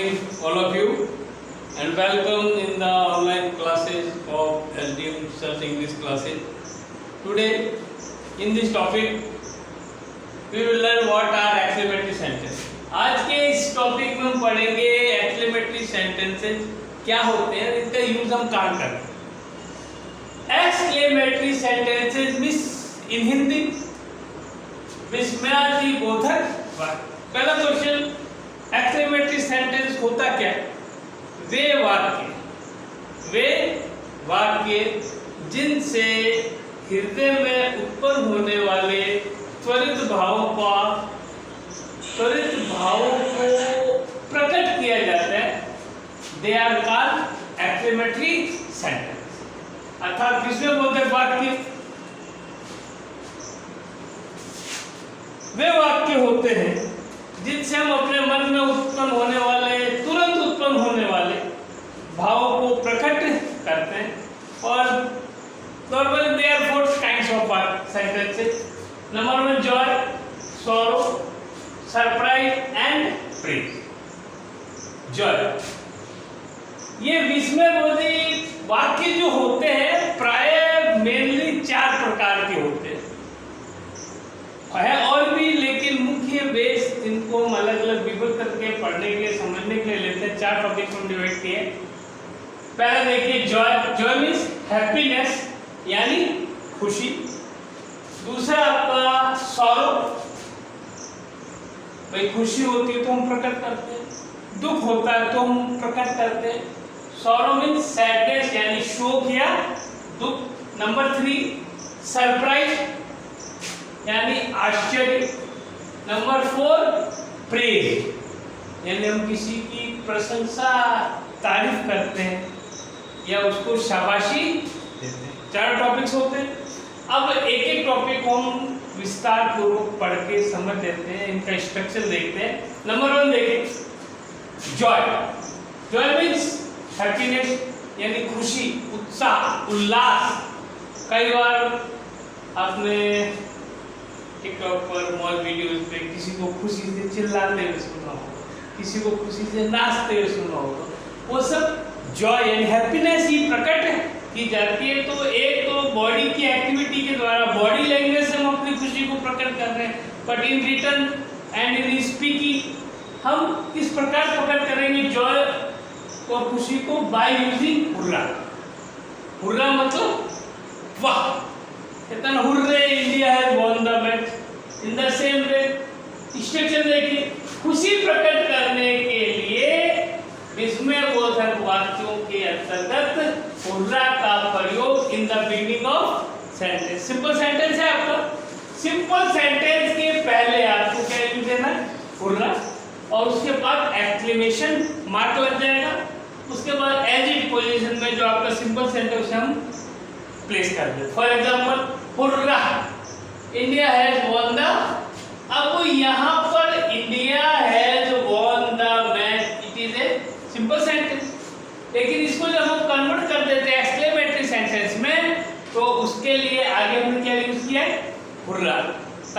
morning, all of you, and welcome in the online classes of SDM Research English classes. Today, in this topic, we will learn what are exclamatory sentences. आज के इस topic में हम पढ़ेंगे exclamatory sentences क्या होते हैं, इनका यूज हम कहाँ करते हैं. Exclamatory sentences means in Hindi विस्मयादि बोधक वाक्य. पहला क्वेश्चन, एक्सक्लेमेटरी सेंटेंस होता क्या? वे वाक्य जिनसे हृदय में उत्पन्न होने वाले त्वरित भावों को प्रकट किया जाता है. They are called exclamatory sentence. अर्थात विस्मयबोधक वाक्य वे वाक्य होते हैं जिनसे हम अपने मन में उत्पन्न होने वाले, तुरंत उत्पन्न होने वाले भावों को प्रकट करते हैं. और normally there are four kinds of sentences. Number 1 joy, sorrow, surprise and praise. Joy, ये विस्मयबोधी वाक्य जो होते हैं प्राय मेनली 4 प्रकार के होते हैं. है और भी, लेकिन मुख्य बेस इनको हम अलग अलग विभक्त करके पढ़ने के लिए, समझने के लिए लेते हैं. 4 टॉपिक में डिवाइड किए. पहला देखिए जॉय. जॉय मीन्स हैप्पीनेस यानी खुशी. दूसरा आपका सॉरो, भाई खुशी होती है तो हम प्रकट करते हैं, दुख होता है तो हम प्रकट करते हैं. सॉरो मीन्स सैडनेस यानी शोक या दुख. नंबर 3 सरप्राइज यानी आश्चर्य. नंबर 4 प्रेज यानी हम किसी की प्रशंसा, तारीफ करते हैं या उसको शाबाशी देते हैं. 4 टॉपिक्स होते हैं. अब एक एक टॉपिक को हम विस्तार पूर्वक पढ़ के समझ लेते हैं, इनका स्ट्रक्चर देखते हैं. नंबर 1 देखिए जॉय. जॉय मीन्स हैप्पीनेस यानी खुशी, उत्साह, उल्लास. कई बार आपने टिकटॉक पर, मॉल वीडियोस पे किसी को खुशी से चिल्लाते हुए सुना हो, किसी को खुशी से नाचते हुए सुना हो, वो सब जॉय यानी हैप्पीनेस ही प्रकट की जाती है. तो एक तो बॉडी की एक्टिविटी के द्वारा, बॉडी लैंग्वेज से हम अपनी खुशी को प्रकट कर रहे हैं. But in return and in speaking हम किस प्रकार प्रकट करेंगे जॉय और खुशी को? By using hurrah. हुर्रा मतलब वाह, इतना hurray, India has won the match. In the same way structure देखिए, खुशी प्रकट करने के लिए विस्मयबोधक वाक्यों के अंतर्गत हुर्रा का प्रयोग इन the beginning of sentence. Simple sentence है आपका. सिंपल सेंटेंस के पहले आपको क्या यूज देना है? हुर्रा. और उसके बाद एक्सक्लेमेशन मार्क लग जाएगा. उसके बाद एज इट पोजीशन में जो आपका सिंपल सेंटेंस हम प्लेस कर दे. For example hurrah, India has won the. अब यहाँ पर India has won the match, it is a simple sentence. लेकिन इसको जब हम कन्वर्ट कर देते हैं एक्सक्लेमेटरी सेंटेंस में, तो उसके लिए आगे हमने क्या यूज किया है? Hurrah.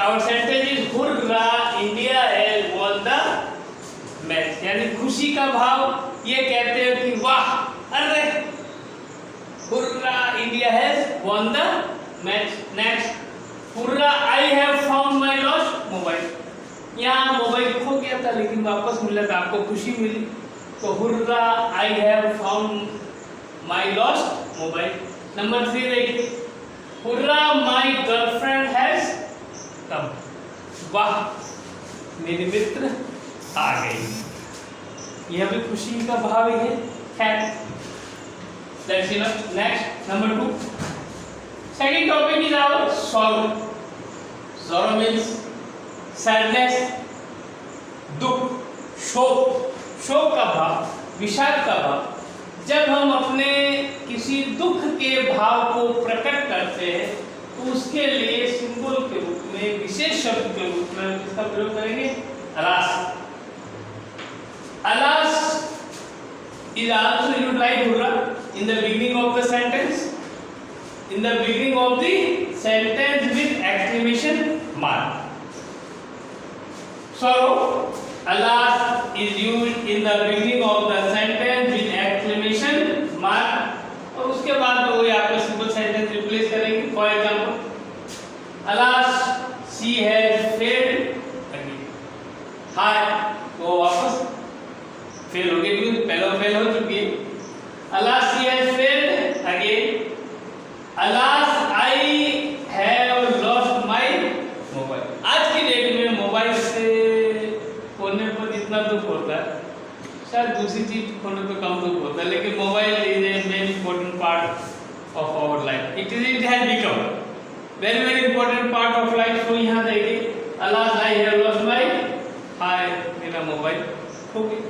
Our sentence is hurrah, India has won the match यानी खुशी का भाव. ये कहते हैं कि वाह, अरे hurrah, India has won the match. Next hurrah, I have found my lost mobile. यहाँ मोबाइल खो गया था लेकिन वापस मिला था, आपको खुशी मिली. तो hurrah, I have found my lost mobile. Number 3 देखिए, hurrah, my girlfriend has come. वाह, मेरी मित्र आ गई. यह भी खुशी का भाव ही है. That's enough. Next, number 2. Second topic is our sorrow. Sorrow means sadness, दुख, शोक. शोक का भाव, विषाद का भाव. जब हम अपने किसी दुख के भाव को प्रकट करते हैं तो उसके लिए सिंबल के रूप में, विशेष शब्द के रूप में इसका प्रयोग करेंगे alas. Alas is also used like hurrah in the beginning of the sentence. In the beginning of the sentence with exclamation mark. Sorrow alas is used in the beginning of the sentence with exclamation mark और उसके बाद वो आपका simple sentence replace करेंगे. For example alas she has failed again. हाय वो वापस fail हो गई क्योंकि पहले फेल हो चुकी है. alas she has failed again. alas I have lost my mobile. आज की डेट में मोबाइल से खोने पर इतना दुख होता है, शायद दूसरी चीज खोने पर कम दुख होता है, लेकिन mobile is a very important part of our life. It has become very important part of life. तो यहाँ देखिए alas I have lost my, हाय मेरा मोबाइल खो गया.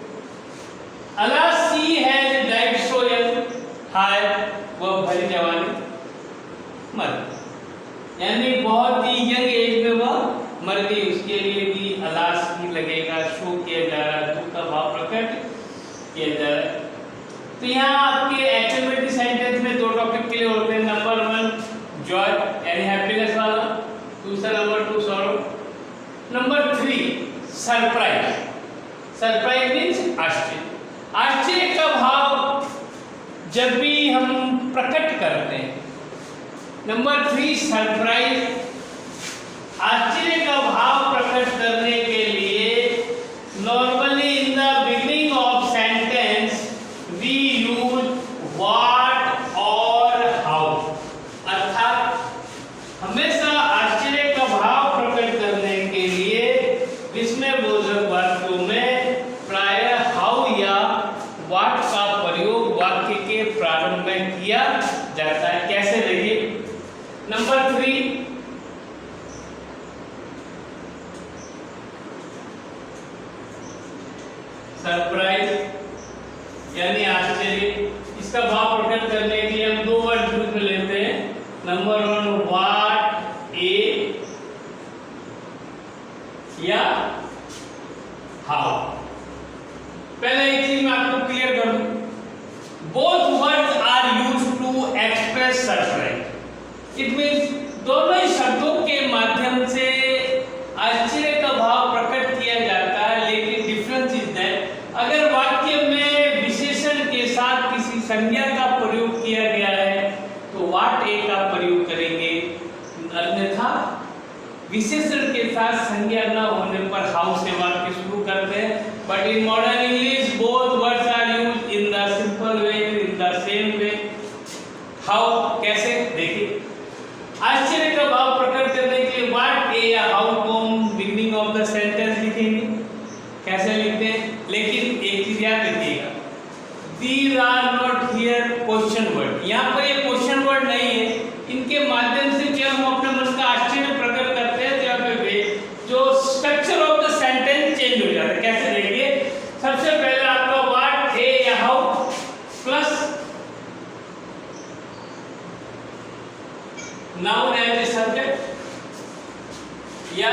alas she has died so young. हाय वो भरी जवानी मर, यानी बहुत ही यंग एज में वह मर गई. उसके लिए भी alas ही लगेगा. शो किया जा रहा है, दुख का भाव प्रकट किया जा रहा है. तो यहाँ आपके एक्टिविटी सेंटेंस में दो टॉपिक क्लियर होते हैं. नंबर 1 जॉय यानी हैप्पीनेस वाला, दूसरा number 2 sorrow. Number 3 surprise. Surprise means आश्चर्य. आश्चर्य का भाव जब भी हम प्रकट करते हैं. Number 3 surprise. आश्चर्य का भाव प्रकट करने के लिए normally in the beginning of sentence we use what और हाउ. अर्थात हमेशा आश्चर्य का भाव प्रकट करने के लिए विस्मयबोधक वाक्यों में प्रायः हाउ या व्हाट का प्रयोग वाक्य के प्रारंभ में किया जाता है. कैसे देखिए. नंबर 3 सरप्राइज यानी आश्चर्य. इसका भाव प्रकट करने के लिए हम दो वर्ड यूज में लेते हैं. नंबर 1 व्हाट ए या हाउ. पहले एक चीज मैं आपको क्लियर कर दूं. Both words are used to express surprise. It means दोनों ही शब्दों के माध्यम से आश्चर्य का भाव प्रकट किया जाता है, लेकिन डिफरेंस इज दैट अगर वाक्य में विशेषण के साथ किसी संज्ञा का प्रयोग किया गया है तो व्हाट ए का प्रयोग करेंगे, अन्यथा विशेषण के साथ संज्ञा न होने पर हाउ से वाक्य शुरू करते हैं. But in modern English both words are used in the simple way, in the same way. How कैसे देखिए. आश्चर्य का भाव प्रकट करने के लिए व्हाट ए या हाउ को हम बिगिनिंग ऑफ द सेंटेंस लिखेंगे. कैसे लिखते हैं, लेकिन एक चीज याद रखिएगा, these are not here question word. यहाँ पर ये क्वेश्चन वर्ड नहीं है. इनके माध्यम से जब हम अपने मन का आश्चर्य प्रकट करते हैं जब जो structure of the sentence change हो जाता है. कैसे देखिए. सबसे पहले आपका व्हाट ए या how plus noun as a subject या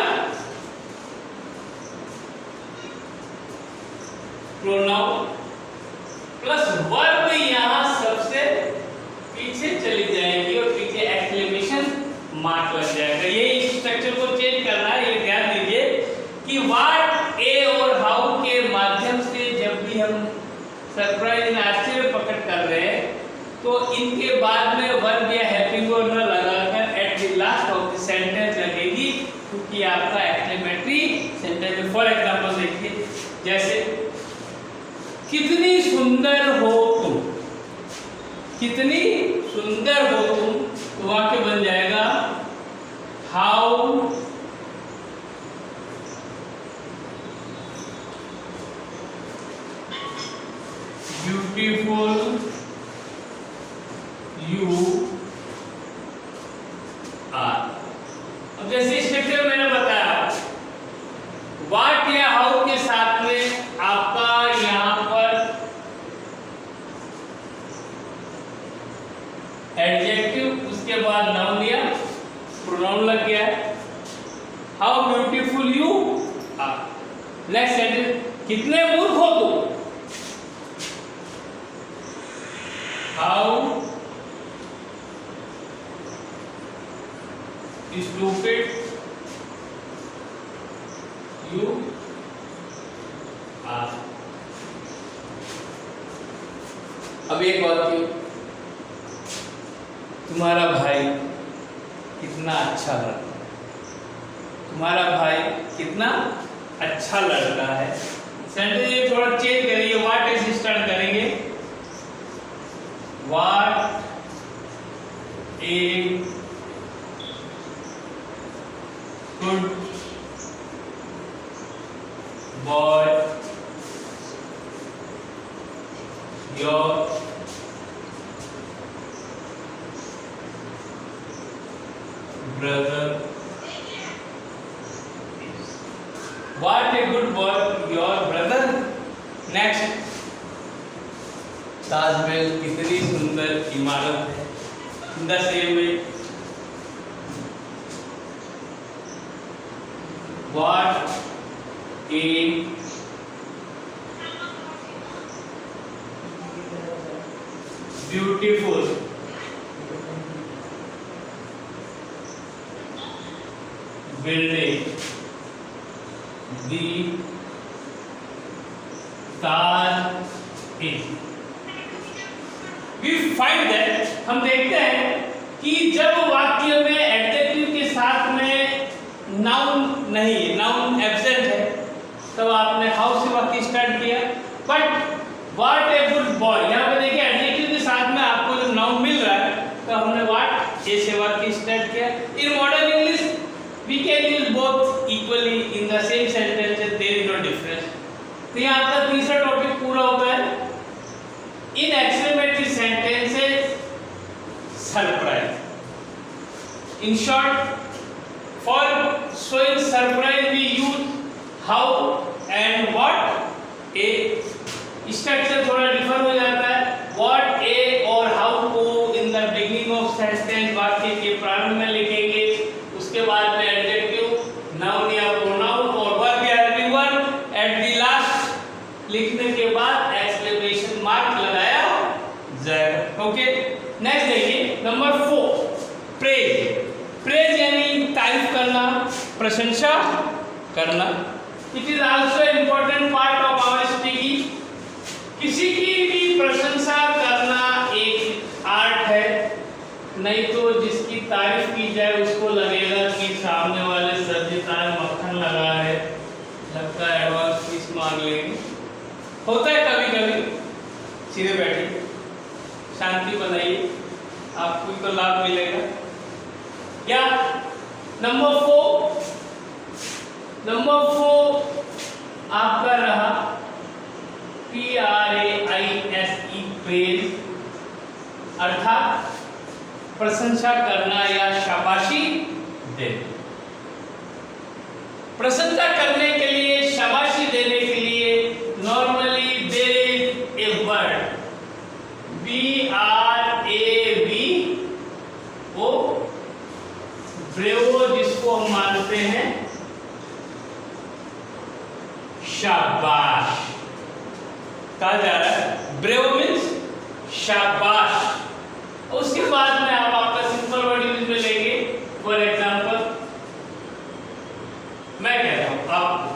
pronoun प्लस वर्ब यहाँ सबसे पीछे चली जाएगी और पीछे एक्सक्लेमेशन मार्क लग जाएगा. ये स्ट्रक्चर को चेंज करना है. ये ध्यान दीजिए कि व्हाट ए और हाउ के माध्यम से जब भी हम सरप्राइज में आश्चर्य प्रकट कर रहे हैं तो इनके बाद में वर्ब या हेल्पिंग वर्ब न लगाकर eight the last of the sentence लगेगी, क्योंकि आपका एक्सक्लेमेटरी सेंटेंस है. फॉर एग्जांपल देखिए, जैसे कितनी सुंदर हो तुम. कितनी सुंदर हो तुम, तो वाक्य बन जाएगा हाउ ब्यूटीफुल यू आर. अब जैसे स्ट्रक्चर मैंने बताया, व्हाट या हाउ के साथ में आपका यहाँ पर एडजेक्टिव, उसके बाद नाउन या प्रोनाउन लग गया है. How beautiful you are. Next sentence, कितने मूर्ख हो तुम. हाउ stupid you आर। अब एक बात की, तुम्हारा भाई कितना अच्छा लड़का, तुम्हारा भाई कितना अच्छा लड़का है। सेंटेंस ये थोड़ा चेंज करिए, व्हाट से स्टार्ट करेंगे, what a good boy your brother, what a good boy your brother। next, Taj Mahal कितनी सुंदर इमारत है। in the same way, what a beautiful building the Taj is। We find that, हम देखते हैं कि जब वाक्य में एडजेक्टिव के साथ में नाउन नहीं, नाउन एब्सेंट है, तब आपने हाउ से वाक्य स्टार्ट किया। But what a good boy, यहाँ पे देखिए एडजेक्टिव के साथ में आपको जो नाउन मिल रहा है, तो हमने व्हाट ए से वाक्य स्टार्ट किया। इन modern English we can use both equally in the same sentence, there is no difference। तो यहाँ आपका तीसरा टॉपिक पूरा होता है, in exclamatory sentences surprise। in short, for showing surprise we use how and what। a structure थोड़ा differ हो जाता है, what a और how को in the beginning of sentence वाक्य के प्रारंभ में लिखेंगे, उसके बाद में एडजेक्टिव, नाउन या प्रोनाउन और वर्ब या helping verb, at the last लिखने के बाद एक्सक्लेमेशन मार्क लगाया जाएगा। ओके, नेक्स्ट देखिए नंबर 4, प्रेज। प्रेज यानी तारीफ करना, प्रशंसा करना। It is also important part of our speaking. किसी की भी प्रशंसा करना एक आर्ट है, नहीं तो जिसकी तारीफ की जाए उसको लगेगा कि सामने वाले सर जी ताज मक्खन लगा है, लगता है एडवांस फीस मांग लेंगे। होता है कभी कभी। सीधे बैठिए, शांति बनाइए, आपको तो लाभ मिलेगा। क्या नंबर 4 आपका रहा PRAISE, प्रेज, अर्थात प्रशंसा करना या शाबाशी देना। प्रशंसा करने के लिए, शाबाशी देने के लिए normally there is a word BRAVO, bravo, जिसको हम मानते हैं शाबाश। कहा जा रहा है ब्रेवो मीन्स शाबाश। उसके बाद में आप आपका सिंपल वर्ड यूज में लेंगे। फॉर एग्जांपल, मैं कह रहा हूं आपको,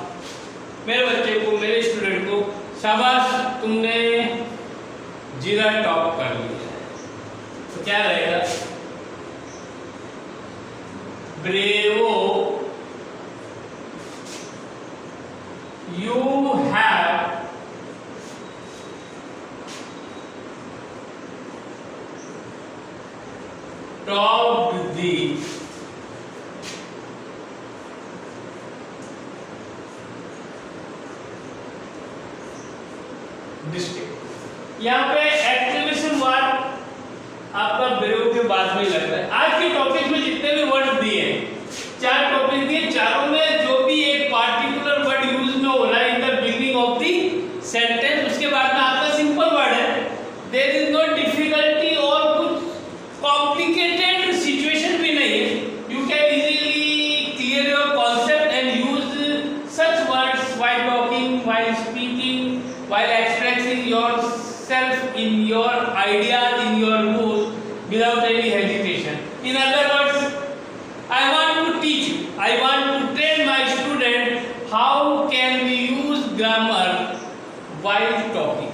मेरे बच्चे को, मेरे स्टूडेंट को, शाबाश तुमने जीरा टॉप कर लिया, तो क्या रहेगा, bravo you have topped the district. यहाँ पे एक्सक्लेमेशन मार्क आपका ब्रेव के बाद में लगता है। आज के टॉपिक में जितने भी वर्ड दिए हैं, 4 टॉपिक दिए, चारों में जो भी एक पार्टिकुलर वर्ड यूज में हो रहा है इन the beginning of the sentence, उसके बाद में आपका सिंपल वर्ड है। देयर इज नो डिफिकल्टी और कुछ कॉम्प्लिकेटेड सिचुएशन भी नहीं है। You can easily clear your concept and use such words while talking, while speaking, while expressing yourself in your ideas, in your mood, without any hesitation. In other words, I want to teach you, I want to train my student how can we use grammar while talking.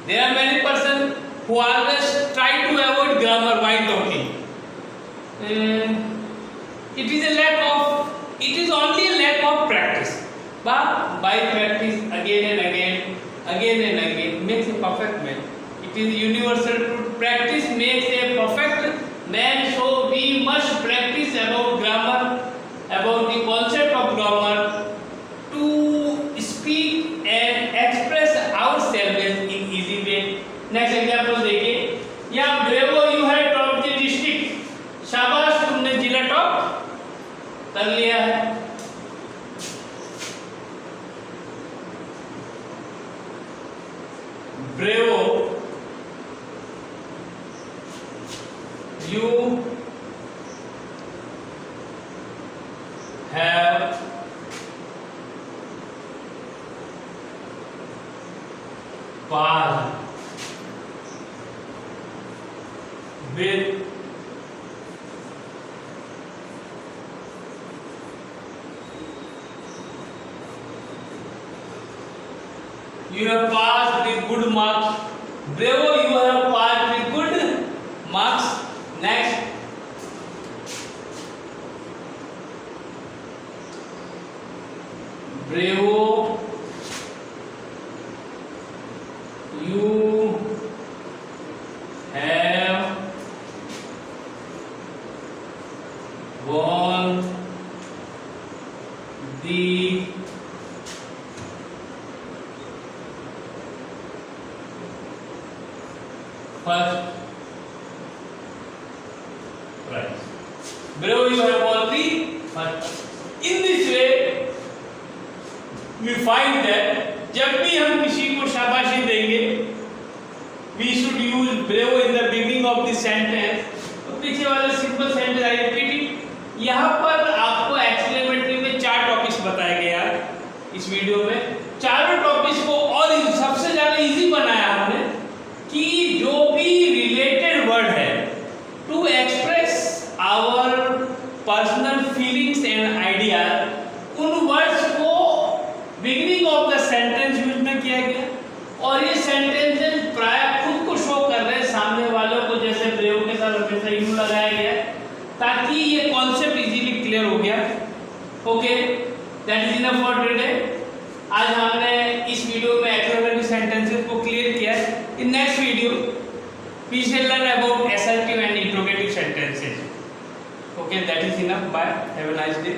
There are many persons who always try to avoid grammar while talking. It is only a lack of practice. But by practice again and again makes a perfect man. It is universal truth. Practice makes a perfect man. So we must practice about grammar, about the concept of grammar, to speak and express ourselves in easy way. Next example देखिए, यहाँ bravo you have top the district, शाबाश तुमने जिला top कर लिया है. Bravo you have passed with you have passed with good marks. Bravo, you have passed with good marks. Next, bravo, you have won the first prize. Bravo, you have won the first. In this way, we find that जब भी हम किसी को शाबाशी देंगे, we should use bravo in the beginning of the sentence. तो पीछे वाले simple sentence I repeat it. यहाँ पर आपको एक्सप्लेनेटरी में 4 टॉपिक्स बताए गए यार इस वीडियो में. चारों टॉपिक्स को और सबसे ज़्यादा इजी बनाया हमने कि जो भी रिलेटेड वर्ड है to express our personal feelings and idea, उन वर्ड्स को beginning of the sentence use में किया गया. और ये सेंटेंसेस प्राय खुद को शो कर रहे हैं सामने वालों को, जैसे ब्रेव के साथ हमेशा यू लगाया गया ताकि ये कॉन्सेप्ट इजीली क्लियर हो गया. Okay, that is enough for today. आज हमने इस वीडियो में एक्सप्लेनेटरी सेंटेंसेस को क्लियर किया है. In next video we shall learn about assertive and interrogative sentences. Okay, that is enough. Bye. Have a nice day.